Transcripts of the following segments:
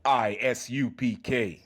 ISUPK.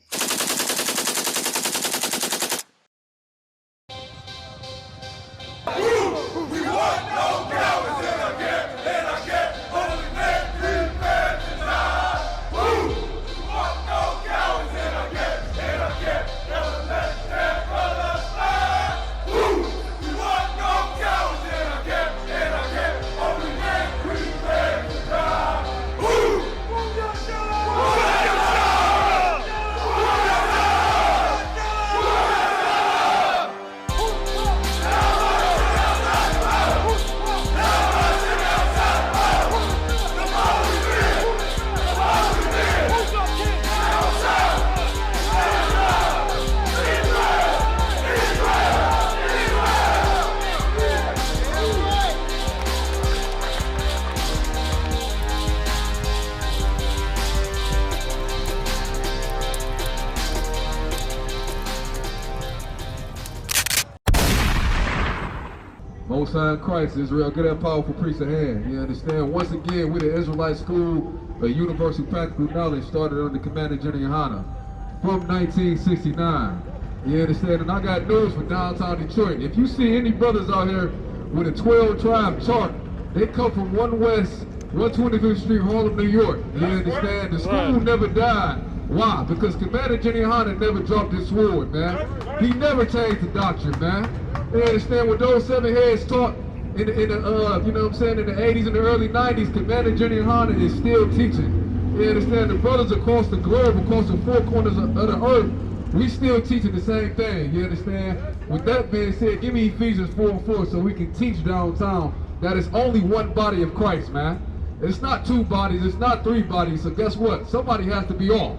Most High in Christ, Israel, good and powerful priest of hand. You understand? Once again, we're the Israelite School of Universal Practical Knowledge, started under Commander General Yohana from 1969. You understand? And I got news for downtown Detroit. If you see any brothers out here with a 12-tribe chart, they come from 1 West, 125th Street, Harlem, New York. You understand? The school never died. Why? Because Commander General Yohana never dropped his sword, man. He never changed the doctrine, man. You understand? What those 7 heads taught in the you know what I'm saying, in the 80s and the early 90s, Commander General Yohana is still teaching. You understand? The brothers across the globe, across the 4 corners of the earth, we still teaching the same thing. You understand? With that being said, give me Ephesians 4:4 so we can teach downtown that it's only one body of Christ, man. It's not 2 bodies, it's not 3 bodies. So guess what? Somebody has to be off.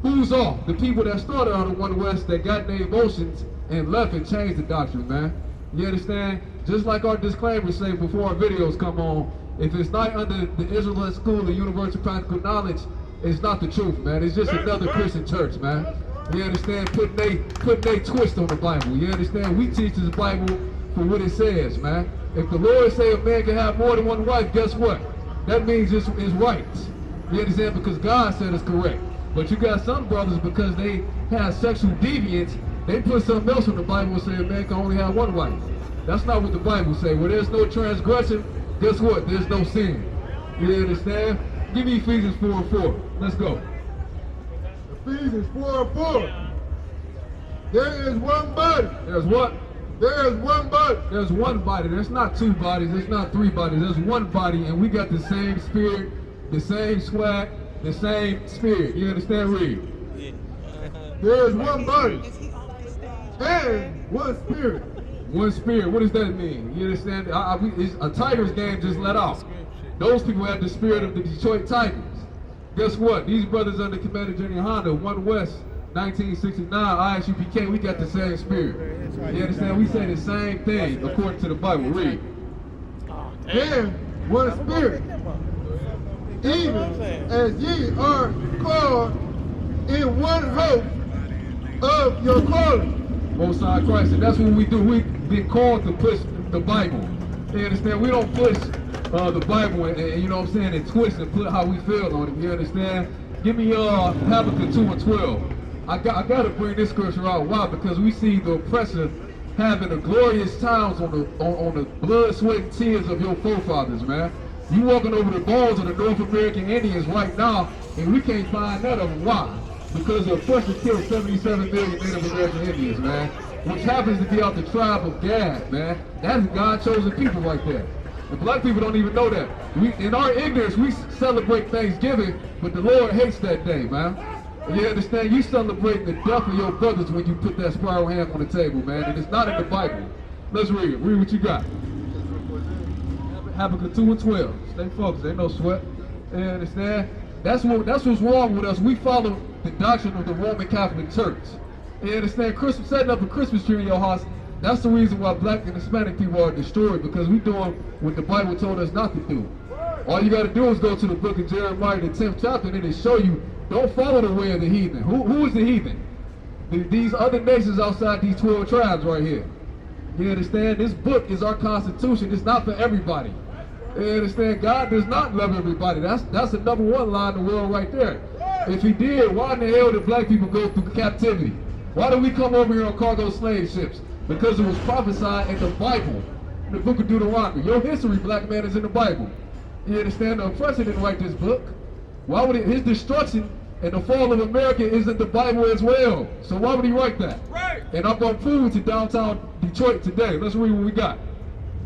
Who's off? The people that started out of 1 West that got their emotions and left and changed the doctrine, man. You understand? Just like our disclaimers say before our videos come on, if it's not under the Israelite School of Universal Practical Knowledge, it's not the truth, man. It's just another Christian church, man. You understand? Putting they twist on the Bible. You understand? We teach this Bible for what it says, man. If the Lord say a man can have more than 1 wife, guess what? That means it's right. You understand? Because God said it's correct. But you got some brothers, because they have sexual deviance, they put something else in the Bible and say a man can only have 1 wife. That's not what the Bible says. Where there's no transgression, guess what? There's no sin. You understand? Give me Ephesians 4:4. Let's go. Ephesians 4:4. There is one body. There's what? There is one body. There's one body. There's not 2 bodies. There's not 3 bodies. There's one body, and we got the same spirit, the same swag, the same spirit. You understand? Read. There is one body and one spirit. One spirit. What does that mean? You understand? It's a Tigers game just let off. Those people have the spirit of the Detroit Tigers. Guess what? These brothers under Commander General Yohana, 1 West, 1969, ISUPK, we got the same spirit. You understand? We say the same thing according to the Bible. Read. And one spirit. Even as ye are called in one hope of your calling. Most High Christ, and that's what we do. We've been called to push the Bible. You understand? We don't push the Bible and you know what I'm saying, and twist and put how we feel on it. You understand? Give me Habakkuk 2:12. I got to bring this scripture out. Why? Because we see the oppressor having the glorious times on the blood, sweat, and tears of your forefathers, man. You walking over the bones of the North American Indians right now, and we can't find none of them. Why? Because the oppressor killed 77 million Native American Indians, man. Which happens to be out the tribe of Gad, man. That's God-chosen people right there. And black people don't even know that. In our ignorance, we celebrate Thanksgiving, but the Lord hates that day, man. And you understand? You celebrate the death of your brothers when you put that spiral ham on the table, man. And it's not in the Bible. Let's read it. Read what you got. Habakkuk 2:12. Stay focused. Ain't no sweat. You understand? That's what's wrong with us. We follow the doctrine of the Roman Catholic Church. You understand? Christmas, setting up a Christmas tree in your house, that's the reason why black and Hispanic people are destroyed, because we doing what the Bible told us not to do. All you got to do is go to the book of Jeremiah, the 10th chapter, and it'll show you, don't follow the way of the heathen. Who is the heathen? These other nations outside these 12 tribes right here. You understand? This book is our constitution. It's not for everybody. You understand? God does not love everybody. That's the #1 lie in the world right there. If he did, why in the hell did black people go through captivity? Why did we come over here on cargo slave ships? Because it was prophesied in the Bible, in the book of Deuteronomy. Your history, black man, is in the Bible. You understand? The oppressor didn't write this book. Why would his destruction and the fall of America is in the Bible as well? So why would he write that? Right. And I'm going to prove to downtown Detroit today. Let's read what we got.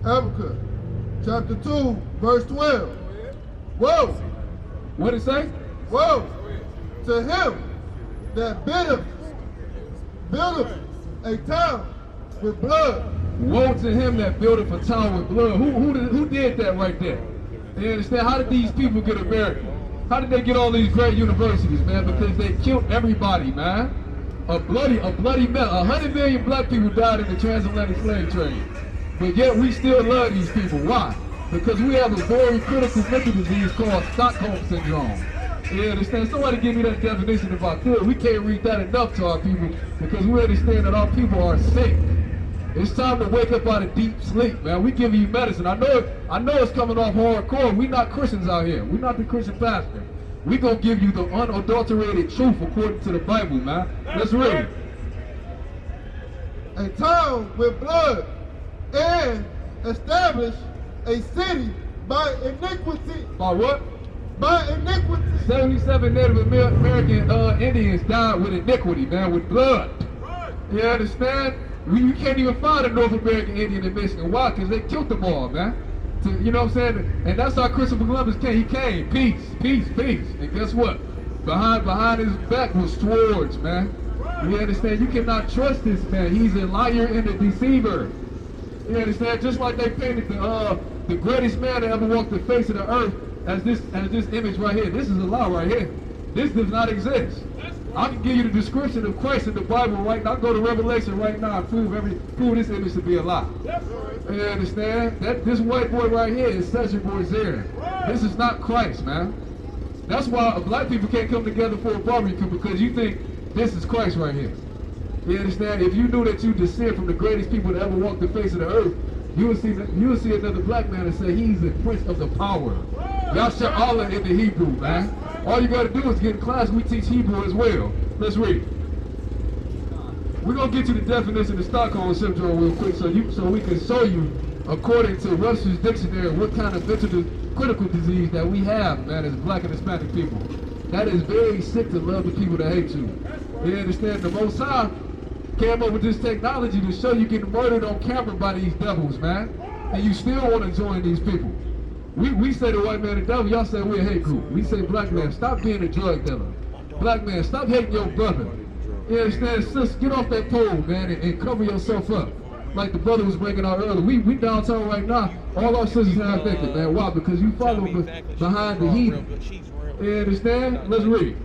Habakkuk, chapter 2, verse 12. Woe! What did it say? Woe to him that buildeth a town with blood. Woe to him that buildeth a town with blood. Who did that right there? You understand? How did these people get America? How did they get all these great universities, man? Because they killed everybody, man. A bloody mess. 100 million black people died in the transatlantic slave trade. But yet we still love these people. Why? Because we have a very critical mental disease called Stockholm Syndrome. You understand? Somebody give me that definition if I could. We can't read that enough to our people because we understand that our people are sick. It's time to wake up out of deep sleep, man. We giving you medicine. I know it's coming off hardcore. We not Christians out here. We not the Christian pastor. We gonna give you the unadulterated truth according to the Bible, man. Let's read. A town with blood and establish a city by iniquity. By what? By iniquity. 77 Native American Indians died with iniquity, man, with blood. You understand? You can't even find a North American Indian in Michigan. Why? Because they killed them all, man. You know what I'm saying? And that's how Christopher Columbus came. He came, peace, peace, peace. And guess what? Behind his back was swords, man. You understand? You cannot trust this man. He's a liar and a deceiver. You understand? Just like they painted the greatest man to ever walk the face of the earth as this image right here. This is a lie right here. This does not exist. I can give you the description of Christ in the Bible right now. I'll go to Revelation right now and prove this image to be a lie. You understand? This white boy right here is Cedric Boyzerian. This is not Christ, man. That's why black people can't come together for a barbecue because you think this is Christ right here. You understand? If you knew that you descend from the greatest people to ever walk the face of the earth, you would see another black man and say he's the prince of the power. Yasha Allah in the Hebrew, man. All you gotta do is get in class. We teach Hebrew as well. Let's read. We're gonna get you the definition of Stockholm Syndrome real quick so we can show you, according to Webster's dictionary, what kind of mental critical disease that we have, man, as black and Hispanic people. That is very sick to love the people that hate you. You understand? The Most High came up with this technology to show you getting murdered on camera by these devils, man. And you still want to join these people. We say the white man the devil, y'all say we're a hate group. We say black man, stop being a drug dealer. Black man, stop hating your brother. You understand? Sis, get off that pole, man, and cover yourself up. Like the brother was bringing out earlier. We downtown right now, all our sisters have naked, man. Why? Because you follow behind the heathen. You understand? Let's read.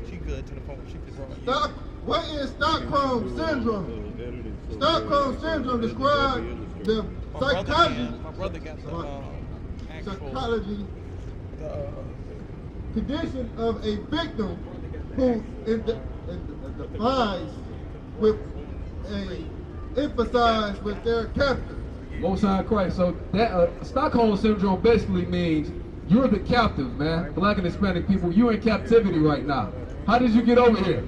What is Stockholm Syndrome? Stockholm Syndrome describes the psychology condition of a victim who identifies with emphasize with their captor. Most High Christ. So that Stockholm Syndrome basically means you're the captive, man. Black and Hispanic people, you're in captivity right now. How did you get over here?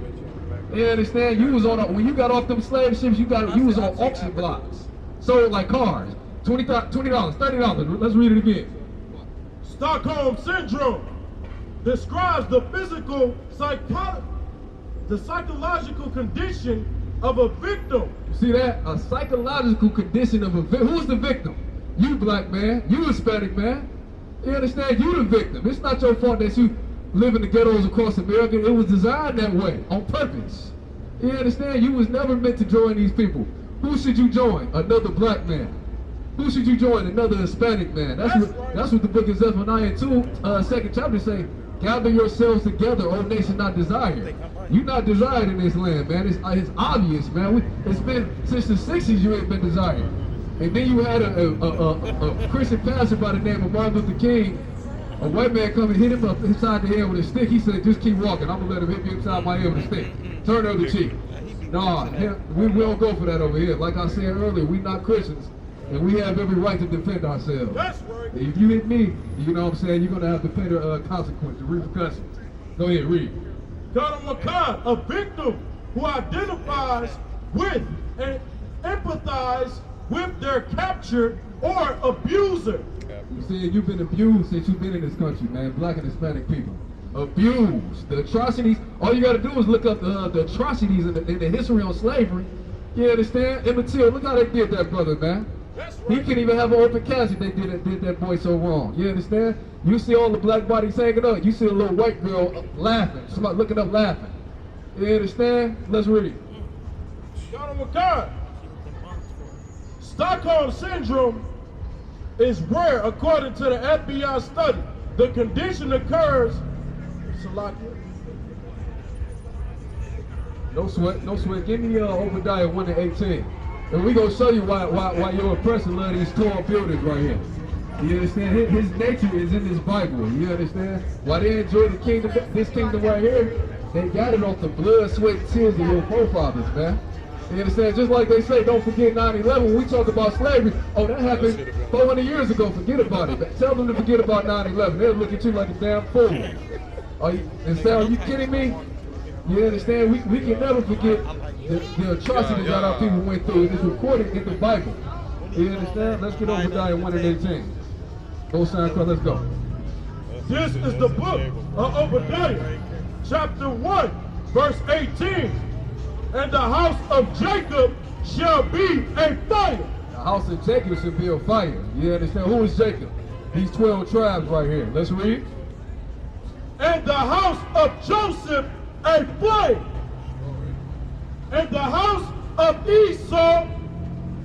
You understand? You was when you got off them slave ships, you was on auction blocks. Sold like cars. $20, $30. Let's read it again. Stockholm Syndrome describes the psychological condition of a victim. You see that? A psychological condition of a victim. Who's the victim? You, black man. You, Hispanic man. You understand? You the victim. It's not your fault that you live in the ghettos across America. It was designed that way, on purpose. You understand? You was never meant to join these people. Who should you join? Another black man. Who should you join? Another Hispanic man. That's what the book of Zephaniah 2, 2nd chapter say. Gather yourselves together, O nation not desired. You not desired in this land, man. It's obvious, man. It's been since the 60s you ain't been desired. And then you had a Christian pastor by the name of Martin Luther King. A white man come and hit him up inside the head with a stick. He said, just keep walking. I'm gonna let him hit you inside my head with a stick. Turn the other cheek. Nah, we don't go for that over here. Like I said earlier, we not Christians. And we have every right to defend ourselves. That's right. If you hit me, you know what I'm saying, you're going to have to pay the consequences, repercussions. Go ahead, read. Makan, a victim who identifies with and empathizes with their captured or abuser. You see, you've been abused since you've been in this country, man. Black and Hispanic people. Abused. The atrocities, all you gotta do is look up the atrocities in the history on slavery. You understand? Emmett Till, look how they did that brother, man. He can't even have an open casket. They did that boy so wrong. You understand? You see all the black bodies hanging up. You see a little white girl laughing. Somebody looking up laughing. You understand? Let's read. Makan. Stockholm Syndrome is where, according to the FBI study, the condition occurs. Salakia. No sweat, no sweat. Give me Obadiah 1:18. And we gonna show you why your oppressor love these tall buildings right here. You understand? His nature is in this Bible. You understand? Why they enjoy the kingdom, this kingdom right here, they got it off the blood, sweat, and tears of your forefathers, man. You understand? Just like they say, don't forget 9/11. When we talk about slavery, oh, that happened 400 years ago. Forget about it. Tell them to forget about 9/11. They'll look at you like a damn fool. Are you kidding me? You understand? We can never forget the atrocities that our people went through. It's recorded in the Bible. You understand? Let's get Obadiah 1:18. Go sign, let's go. This is the book of Obadiah, chapter 1, verse 18. And the house of Jacob shall be a fire. The house of Jacob should be a fire. You understand? Who is Jacob? These 12 tribes right here. Let's read. And the house of Joseph a flame. And the house of Esau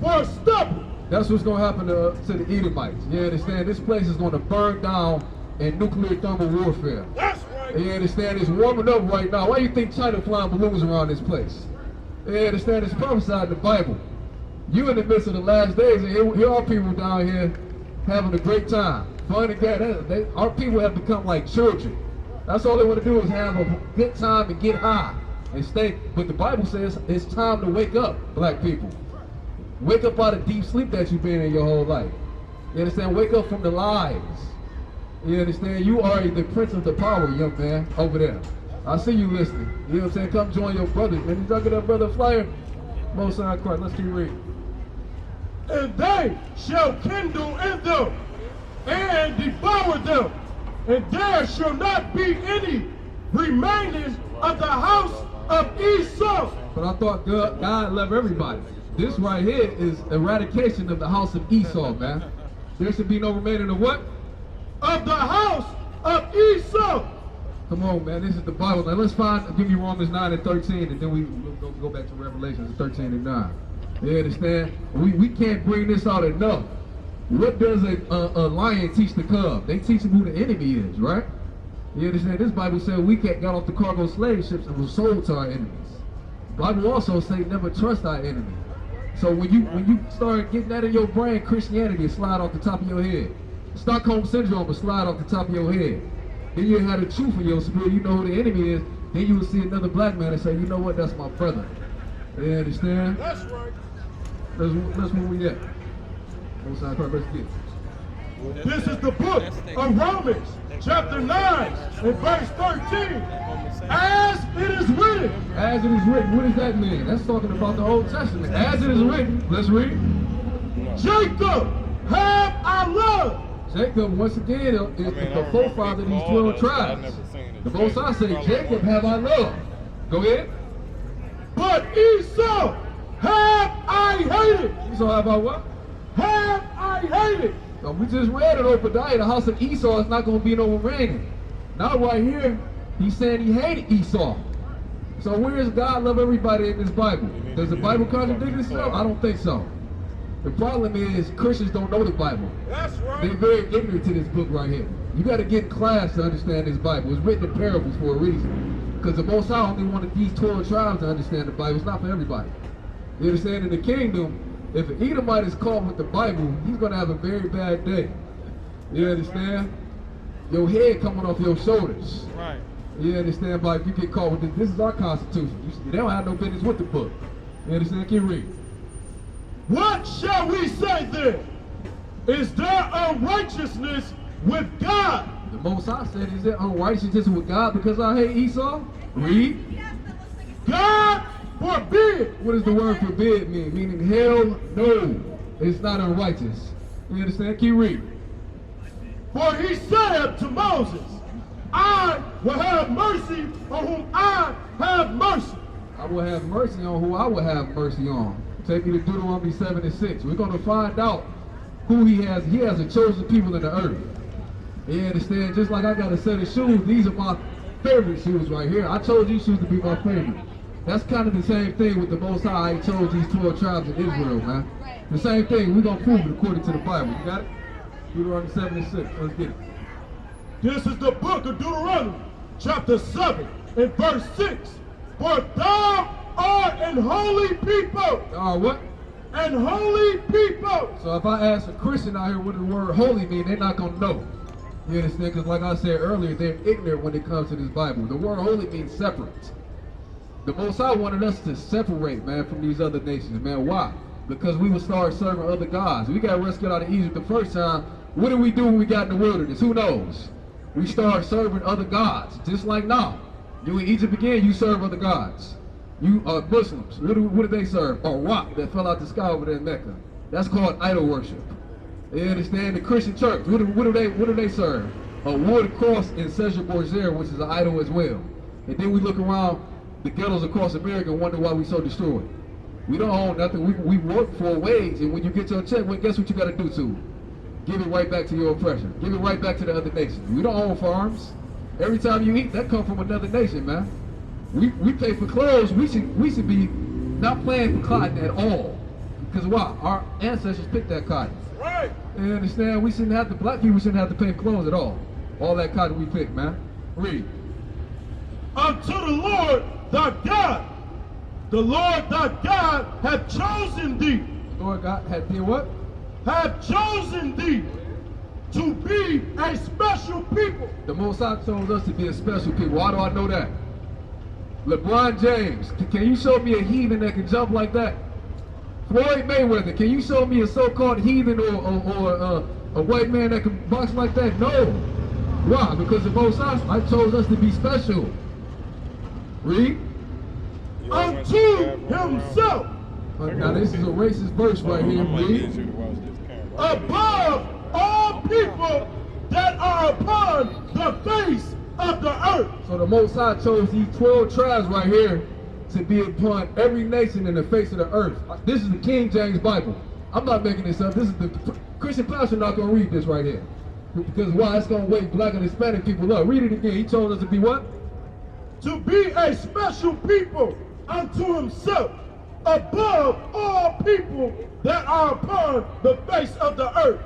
for stubble. That's what's going to happen to the Edomites. You understand? This place is going to burn down in nuclear thermal warfare. That's right. You understand? It's warming up right now. Why do you think China flying balloons around this place? You understand? It's prophesied in the Bible. You in the midst of the last days, and here are people down here having a great time. Fun and gas. Our people have become like children. That's all they want to do is have a good time and get high and stay. But the Bible says it's time to wake up, black people. Wake up out of deep sleep that you've been in your whole life. You understand? Wake up from the lies. You understand? You are the prince of the power, young man, over there. I see you listening. You know what I'm saying? Come join your brothers, man. You talking to that brother flyer? Most High Christ. Let's keep reading. And they shall kindle in them and devour them. And there shall not be any remaining of the house of Esau. But I thought God loved everybody. This right here is eradication of the house of Esau, man. There should be no remaining of what? Of the house of Esau. Come on, man. This is the Bible. Now let's give me Romans 9:13, and then we'll go back to Revelations 13:9. You understand? We can't bring this out enough. What does a lion teach the cub? They teach him who the enemy is, right? You understand? This Bible said we got off the cargo slave ships and were sold to our enemies. The Bible also say never trust our enemy. So when you start getting that in your brain, Christianity will slide off the top of your head. Stockholm Syndrome will slide off the top of your head. Then you have the truth in your spirit, you know who the enemy is. Then you will see another black man and say, you know what, that's my brother. You understand? That's right. That's where we at. Let's get it. This is the book of Romans, chapter 9, and verse 13. As it is written. As it is written. What does that mean? That's talking about the Old Testament. As it is written. Let's read. Jacob have I loved. Jacob, once again, is the forefather of these 12 tribes. The Most High say, Jacob have I loved. Go ahead. But Esau have I hated. Esau have I what? Have I hated. So we just read in Obadiah, the house of Esau is not going to be no reigning. Now right here, he's saying he hated Esau. So where is God love everybody in this Bible? Does the Bible contradict itself? I don't think so. The problem is Christians don't know the Bible. That's right. They're very ignorant to this book right here. You got to get in class to understand this Bible. It's written in parables for a reason. Because the Most High only wanted these 12 tribes to understand the Bible. It's not for everybody. You understand? In the kingdom, if an Edomite is caught with the Bible, he's going to have a very bad day. You understand? Your head coming off your shoulders. Right. You understand? But if you get caught with this, this is our Constitution. They don't have no business with the book. You understand? Keep reading. What shall we say then? Is there unrighteousness with God? The Most High said, is there unrighteousness with God because I hate Esau? Read. God forbid. What does the word forbid mean? Meaning hell no. It's not unrighteous. You understand? Keep reading. For he said to Moses, I will have mercy on whom I have mercy. I will have mercy on who I will have mercy on. Take me to Deuteronomy 7:6. We're going to find out who he has. He has a chosen people in the earth. You understand? Just like I got a set of shoes, these are my favorite shoes right here. I chose these shoes to be my favorite. That's kind of the same thing with the Most High. He chose these 12 tribes of Israel, man. The same thing. We're going to prove it according to the Bible. You got it? Deuteronomy 7:6. Let's get it. This is the book of Deuteronomy, chapter 7, and verse 6. For thou art an holy people. What? And holy people. So if I ask a Christian out here what the word holy means, they're not going to know. You understand? Because like I said earlier, they're ignorant when it comes to this Bible. The word holy means separate. The Most High wanted us to separate, man, from these other nations, man. Why? Because we would start serving other gods. We got rescued out of Egypt the first time. What did we do when we got in the wilderness? Who knows? We start serving other gods, just like now. You in Egypt again, you serve other gods. You are Muslims. What do they serve? A rock that fell out the sky over there in Mecca. That's called idol worship. You understand? The Christian church, what do they serve? A wood cross in Caesar Borgia, which is an idol as well. And then we look around the ghettos across America and wonder why we so destroyed. We don't own nothing. We work for a wage, and when you get your check, well, guess what you got to do to it? Give it right back to your oppression. Give it right back to the other nations. We don't own farms. Every time you eat, that comes from another nation, man. We pay for clothes. We should be not paying for cotton at all. Because why? Our ancestors picked that cotton. Right. You understand? Black people shouldn't have to pay for clothes at all. All that cotton we picked, man. Read. Unto the Lord thy God. The Lord thy God hath chosen thee. The Lord God hath did what? Have chosen thee to be a special people. The Most High chose us to be a special people. Why do I know that? LeBron James, can you show me a heathen that can jump like that? Floyd Mayweather, can you show me a so-called heathen or a white man that can box like that? No. Why? Because the Most High chose us to be special. Read. Unto himself. Now this is a racist verse right here. Read. Above all people that are upon the face of the earth. So the Most High chose these 12 tribes right here to be upon every nation in the face of the earth. This is the King James Bible. I'm not making this up. This is the Christian pastor not going to read this right here. Because why? It's going to wake black and Hispanic people up. Read it again. He told us to be what? To be a special people unto himself, above all people that are upon the face of the earth.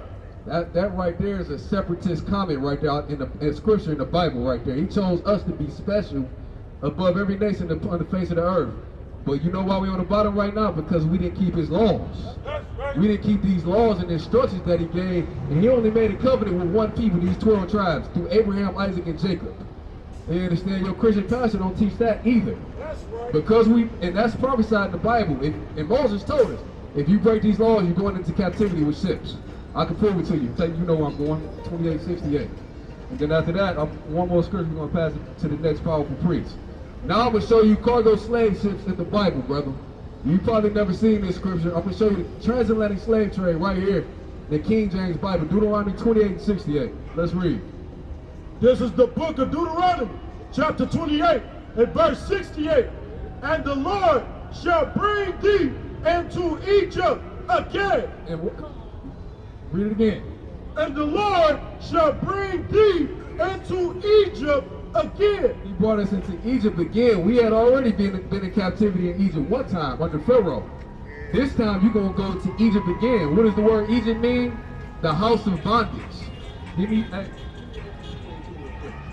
That right there is a separatist comment right there in scripture in the Bible right there. He chose us to be special above every nation on the face of the earth. But you know why we're on the bottom right now? Because we didn't keep his laws. We didn't keep these laws and instructions that he gave. And he only made a covenant with one people, these 12 tribes, through Abraham, Isaac, and Jacob. You understand? Your Christian pastor don't teach that either. Because and that's prophesied in the Bible. And Moses told us, if you break these laws, you're going into captivity with ships. I can prove it to you. Tell you know where I'm going. 28:68. And then after that, one more scripture, we're going to pass it to the next powerful priest. Now I'm going to show you cargo slave ships in the Bible, brother. You probably never seen this scripture. I'm going to show you the transatlantic slave trade right here, the King James Bible, Deuteronomy 28:68. Let's read. This is the book of Deuteronomy, chapter 28, and verse 68. And the Lord shall bring thee into Egypt again. And read it again. And the Lord shall bring thee into Egypt again. He brought us into Egypt again. We had already been in captivity in Egypt one time under Pharaoh. This time you're going to go to Egypt again. What does the word Egypt mean? The house of bondage.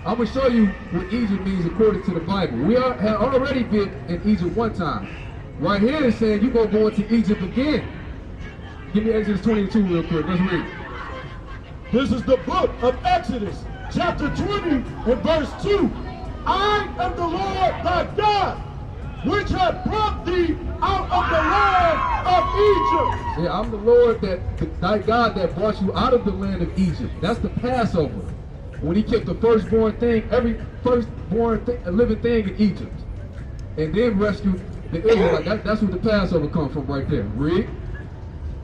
I'm going to show you what Egypt means according to the Bible. We had already been in Egypt one time. Right here it's saying you're going to go into Egypt again. Give me Exodus 22 real quick. Let's read. This is the book of Exodus, chapter 20 and verse 2. I am the Lord thy God, which hath brought thee out of the land of Egypt. Yeah, I'm the Lord thy God that brought you out of the land of Egypt. That's the Passover. when he kept the firstborn thing, every firstborn thing, a living thing in Egypt, and then rescued the Israelites. That's where the Passover comes from right there. Read.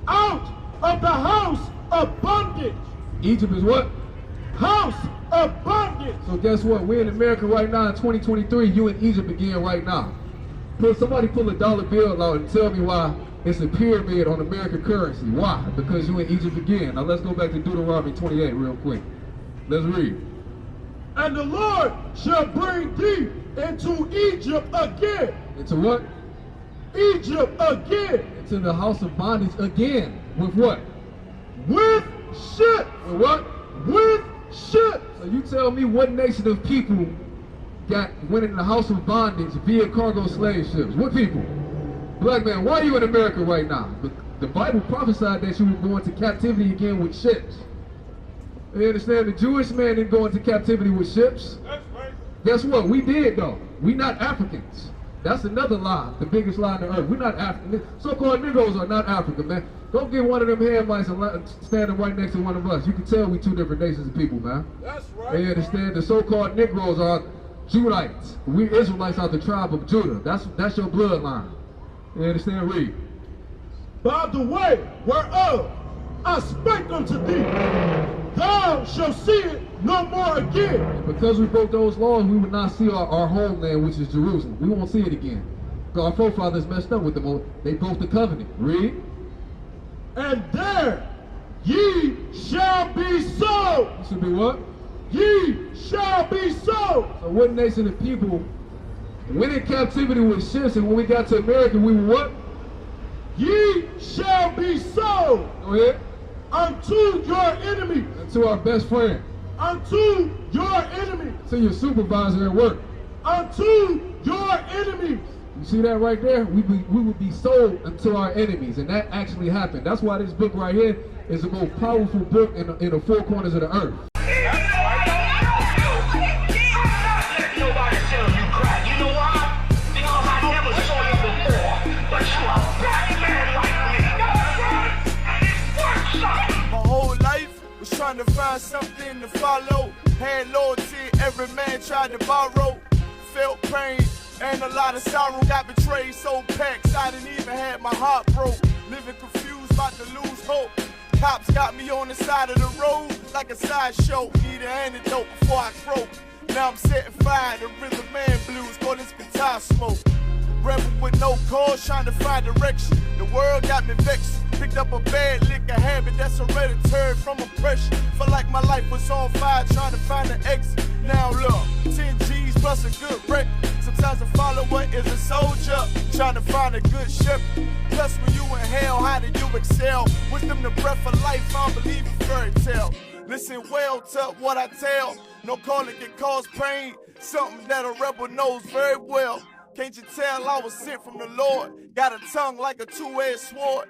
Out of the house of bondage. Egypt is what? House of bondage. So guess what? We're in America right now in 2023. You in Egypt again right now. Somebody pull a dollar bill out and tell me why it's a pyramid on American currency. Why? Because you in Egypt again. Now let's go back to Deuteronomy 28 real quick. Let's read. And the Lord shall bring thee into Egypt again. Into what? Egypt again. Into the house of bondage again. With what? With ships. With what? With ships. So you tell me what nation of people went in the house of bondage via cargo slave ships? What people? Black man, why are you in America right now? The Bible prophesied that you were going to captivity again with ships. You understand? The Jewish man didn't go into captivity with ships. That's right. Guess what? We did though. We not Africans. That's another lie, the biggest lie on the earth. We're not African. So-called Negroes are not African, man. Don't get one of them headlights and standing right next to one of us. You can tell we two different nations of people, man. That's right. You understand? The so-called Negroes are Judites. We Israelites are the tribe of Judah. That's your bloodline. You understand? Read. By the way whereof I spake unto thee, thou shalt see it no more again. And because we broke those laws, we would not see our homeland, which is Jerusalem. We won't see it again. Because our forefathers messed up with them. They broke the covenant. Read. And there ye shall be sold. It should be what? Ye shall be sold. So what nation of people went in captivity with ships, and when we got to America, we were what? Ye shall be sold. Go ahead. Unto your enemy. To our best friend. Unto your enemy. To your supervisor at work. Unto your enemies. You see that right there? We would be sold unto our enemies, and that actually happened. That's why this book right here is the most powerful book in the four corners of the earth. Trying to find something to follow. Had loyalty, every man tried to borrow. Felt pain and a lot of sorrow. Got betrayed, so packed, I didn't even have my heart broke. Living confused, about to lose hope. Cops got me on the side of the road like a sideshow. Need an antidote before I croak. Now I'm setting fire to rhythm man blues, call this guitar smoke. Rebel with no cause, trying to find direction. The world got me vexed. Picked up a bad liquor habit that's hereditary from oppression. Felt like my life was on fire, trying to find an exit. Now look, 10 G's plus a good record. Sometimes a follower is a soldier, trying to find a good shepherd. Plus when you in hell, how do you excel? Wisdom the breath of life, I don't believe in fairy tale. Listen well to what I tell. No calling can cause pain, something that a rebel knows very well. Can't you tell I was sent from the Lord? Got a tongue like a two-edged sword.